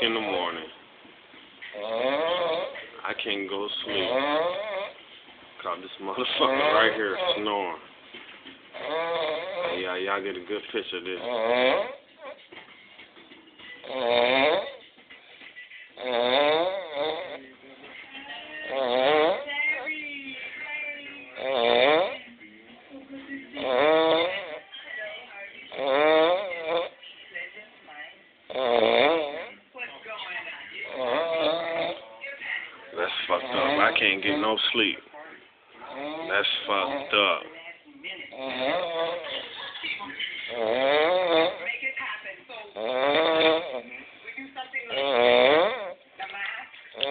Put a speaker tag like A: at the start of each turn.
A: in the morning. I can't go to sleep. Cause this motherfucker right here snoring. Yeah, y'all get a good picture of this. That's fucked up. I can't get no sleep. That's fucked up.